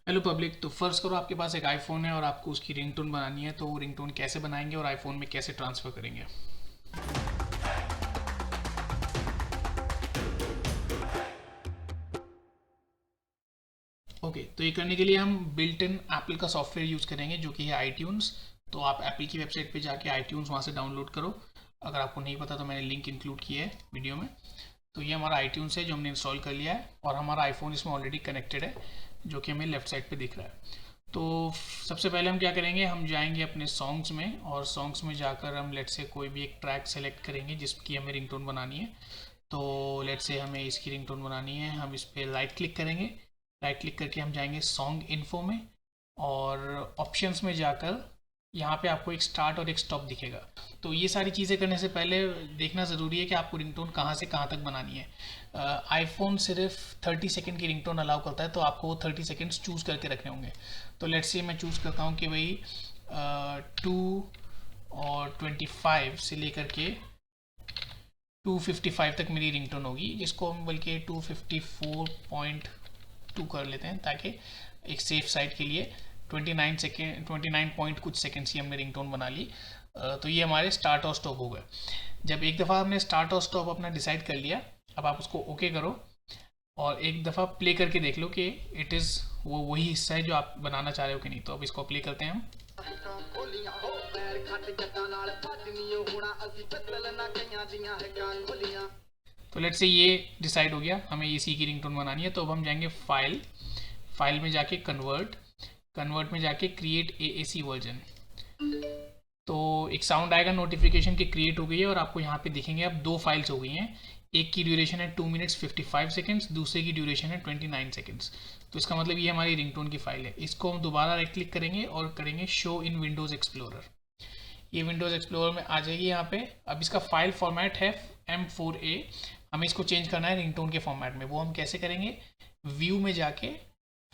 Hello public. तो first करो, आपके पास एक आईफोन है और आपको उसकी रिंगटोन बनानी है, तो वो रिंगटोन कैसे बनाएंगे और आईफोन में कैसे ट्रांसफ़र करेंगे। ओके, तो ये करने के लिए हम बिल्ट इन एप्पल का सॉफ्टवेयर यूज़ करेंगे जो कि है आईट्यून्स। तो आप एप्पल की वेबसाइट पे जाके आईट्यून्स वहाँ से डाउनलोड करो। अगर आपको नहीं पता तो मैंने लिंक इंक्लूड किया है वीडियो में। तो ये हमारा आईट्यून्स है जो हमने इंस्टॉल कर लिया है और हमारा आईफोन इसमें ऑलरेडी कनेक्टेड है, जो कि हमें लेफ्ट साइड पे दिख रहा है। तो सबसे पहले हम क्या करेंगे, हम जाएंगे अपने सॉन्ग्स में और सॉन्ग्स में जाकर हम लेट से कोई भी एक ट्रैक सेलेक्ट करेंगे जिसकी हमें रिंगटोन बनानी है। तो लेट से हमें इसकी रिंगटोन बनानी है, हम इस पर राइट क्लिक करेंगे। राइट क्लिक करके हम जाएंगे सॉन्ग इन्फो में और ऑप्शंस में जाकर यहाँ पे आपको एक स्टार्ट और एक स्टॉप दिखेगा। तो ये सारी चीज़ें करने से पहले देखना ज़रूरी है कि आपको रिंगटोन कहाँ से कहाँ तक बनानी है। आईफोन सिर्फ 30 सेकेंड की रिंगटोन अलाउ करता है, तो आपको वो 30 सेकेंड्स चूज़ करके रखने होंगे। तो लेट्स से मैं चूज़ करता हूँ कि भाई 2 और 25 से लेकर के 255 तक मेरी रिंगटोन होगी, जिसको हम बल्कि 254.2 कर लेते हैं ताकि एक सेफ साइड के लिए 29 सेकेंड 29 पॉइंट कुछ सेकेंड्स की हमने रिंगटोन बना ली। तो ये हमारे स्टार्ट और स्टॉप हो गए। जब एक दफ़ा हमने स्टार्ट और स्टॉप अपना डिसाइड कर लिया, अब आप उसको ओके करो और एक दफ़ा प्ले करके देख लो कि इट इज़ वो वही हिस्सा है जो आप बनाना चाह रहे हो कि नहीं। तो अब इसको प्ले करते हैं हम। तो लेट्स से ये डिसाइड हो गया हमें इसी की रिंगटोन बनानी है। तो अब हम जाएंगे फाइल, फाइल में जाके कन्वर्ट, कन्वर्ट में जाके क्रिएट एएसी वर्जन। तो एक साउंड आएगा नोटिफिकेशन की क्रिएट हो गई है और आपको यहाँ पे दिखेंगे अब दो फाइल्स हो गई हैं। एक की ड्यूरेशन है 2 मिनट्स 55 सेकेंड्स, दूसरे की ड्यूरेशन है 29 सेकेंड्स। तो इसका मतलब ये हमारी रिंगटोन की फाइल है। इसको हम दोबारा राइट क्लिक करेंगे और करेंगे शो इन विंडोज़ एक्सप्लोरर। ये विंडोज़ एक्सप्लोरर में आ जाएगी यहाँ पे। अब इसका फाइल फॉर्मेट है M4A। हमें इसको चेंज करना है रिंगटोन के फॉर्मेट में। वो हम कैसे करेंगे, व्यू में जाके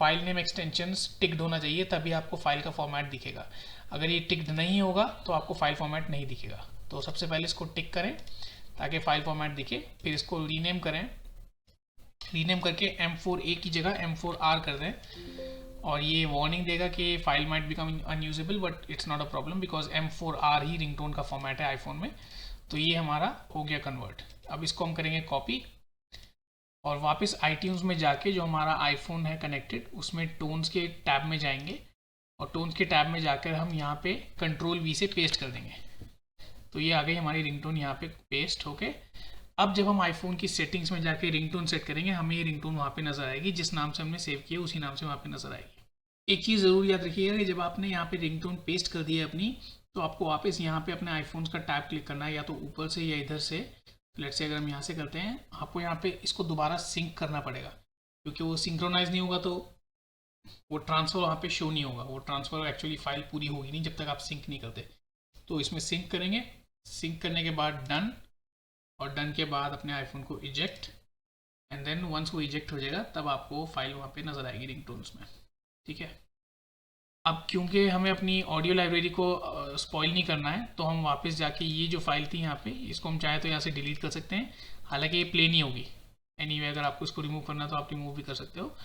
फाइल नेम एक्सटेंशंस टिक्ड होना चाहिए, तभी आपको फाइल का फॉर्मेट दिखेगा। अगर ये टिक्ड नहीं होगा तो आपको फाइल फॉर्मेट नहीं दिखेगा। तो सबसे पहले इसको टिक करें ताकि फाइल फॉर्मेट दिखे, फिर इसको रीनेम करें। रीनेम करके M4A की जगह M4R कर दें और ये वार्निंग देगा कि file might become unusable, but it's not a problem because M4R he ringtone का फॉर्मेट है आईफोन में। तो ये हमारा हो गया कन्वर्ट। अब इसको हम करेंगे कॉपी और वापस आईट्यून्स में जाके जो हमारा आईफोन है कनेक्टेड उसमें टोन्स के टैब में जाएंगे और टोन्स के टैब में जाकर हम यहाँ पे कंट्रोल V से पेस्ट कर देंगे। तो ये आ गई हमारी रिंगटोन यहाँ पे पेस्ट होके। अब जब हम आईफोन की सेटिंग्स में जाके रिंगटोन सेट करेंगे, हमें ये रिंगटोन वहाँ पे नजर आएगी, जिस नाम से हमने सेव किया उसी नाम से वहाँ पे नजर आएगी। एक चीज़ ज़रूर याद रखिएगा कि जब आपने यहाँ पे रिंगटोन पेस्ट कर दी है अपनी, तो आपको वापस यहाँ पे अपने आईफोन का टैब क्लिक करना है, या तो ऊपर से या इधर से। लेट्स से अगर हम यहाँ से करते हैं, आपको यहाँ पे इसको दोबारा सिंक करना पड़ेगा, क्योंकि वो सिंक्रोनाइज नहीं होगा तो वो ट्रांसफ़र वहाँ पे शो नहीं होगा। वो ट्रांसफ़र एक्चुअली फाइल पूरी होगी नहीं जब तक आप सिंक नहीं करते। तो इसमें सिंक करेंगे, सिंक करने के बाद डन, और डन के बाद अपने आईफोन को इजेक्ट, एंड देन वंस वो इजेक्ट हो जाएगा तब आपको फाइल वहाँ पे नज़र आएगी रिंगटोन्स में। ठीक है। अब क्योंकि हमें अपनी ऑडियो लाइब्रेरी को स्पॉइल नहीं करना है, तो हम वापस जाके ये जो फाइल थी यहाँ पे, इसको हम चाहे तो यहाँ से डिलीट कर सकते हैं। हालांकि ये प्ले नहीं होगी। एनीवे अगर आपको इसको रिमूव करना तो आप रिमूव भी कर सकते हो।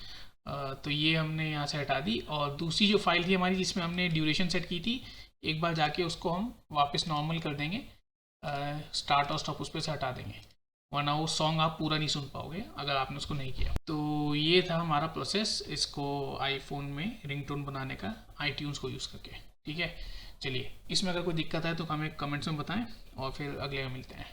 तो ये हमने यहाँ से हटा दी और दूसरी जो फाइल थी हमारी जिसमें हमने ड्यूरेशन सेट की थी, एक बार जाके उसको हम वापस नॉर्मल कर देंगे। स्टार्ट और स्टॉप उस पर से हटा देंगे, वरना वो सॉन्ग आप पूरा नहीं सुन पाओगे अगर आपने उसको नहीं किया। तो ये था हमारा प्रोसेस इसको आईफोन में रिंगटोन बनाने का आईट्यून्स को यूज़ करके। ठीक है, चलिए इसमें अगर कोई दिक्कत है तो हमें कमेंट्स में बताएं और फिर अगले में मिलते हैं।